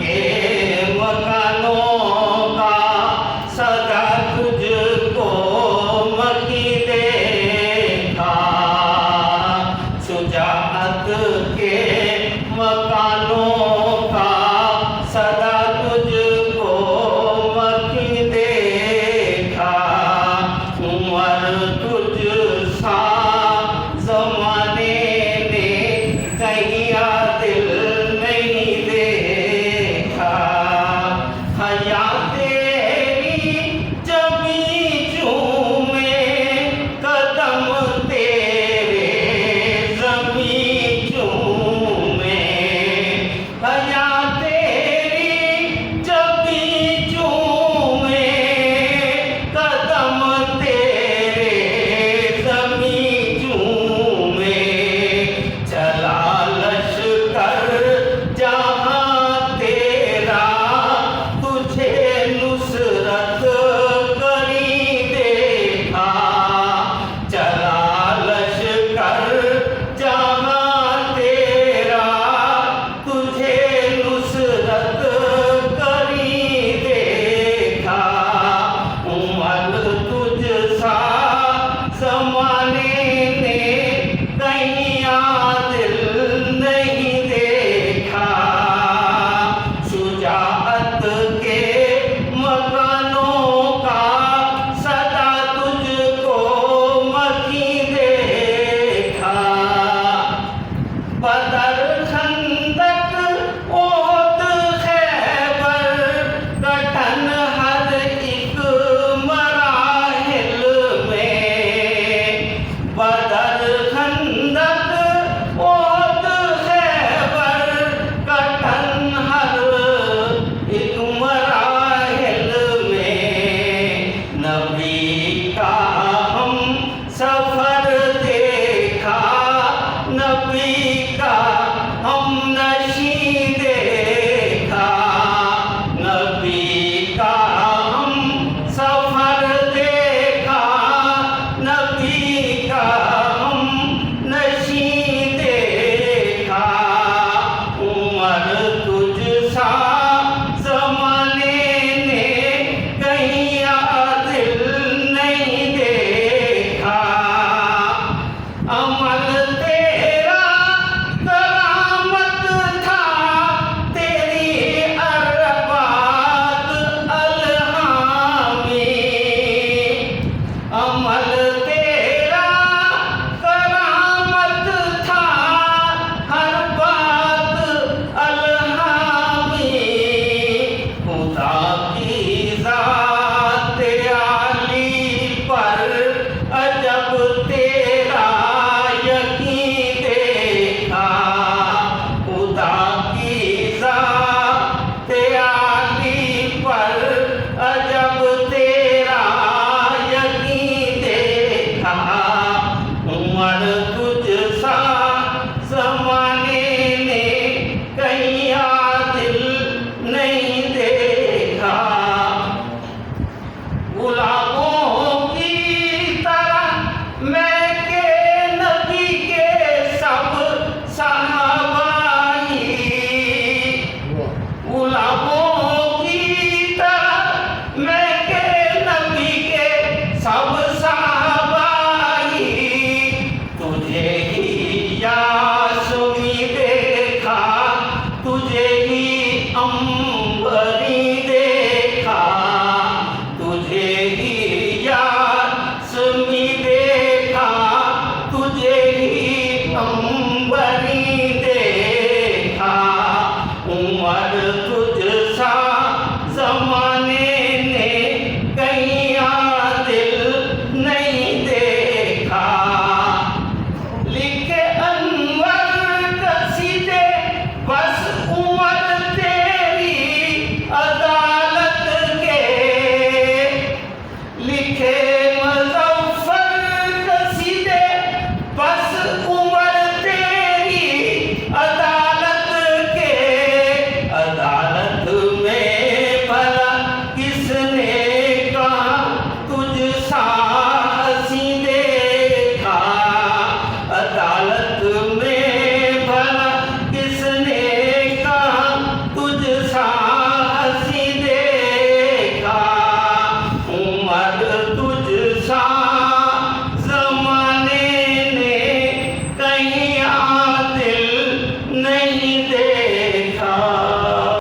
के मकानों का सदा तुझको मकी देखा। शुजाअत के मकानों का सदा तुझको मकी देखा। उमर तुझ सा जमाने ने कहीं दिल नहीं देखा। हया तेरी जमी चूमे कदम तेरे जमी चूमे। हया तेरी जमी चूमे कदम तेरे जमी चूमे। चला लश्कर जहाँ तेरा तुझे नुसरत करी देखा। चला लश्कर जहाँ तेरा तुझे नुसरत करी देखा। उमर तुझ सा जमाने ने कहीं दिल नहीं देखा। शुजाअत के मकानों का सदा तुझको मकी देखा। बदर खंदक ओहद खैबर कठन हर एक मराहिल में। बदर खंदक ओहद खैबर कठन हर एक मराहिल में। नबी का हम सफर देखा। नबी का हम नशी देखा। नबी का हम सफर देखा। नबी का हम नशी देखा। उमर तुझ सा जमाने ने कहीं दिल नहीं देखा। अमल तेरा करामत था तेरी अरबात अलहामी। अमल तेरा करामत था हर बात अलहामी। खुदा की ज़ात आली पर अजब तेरा यकीन देखा। खुदा की ज़ात आली पर अजब तेरा यकीन देखा। उमर तुझ सा जमाने ने कहीं दिल नहीं देखा। गुलाबों की तरह मैं के नबी के सब सहाबाई। गुलाबों की तरह मैं के नबी के सब सहाबाई। तुझे ही यासमी देखा तुझे ही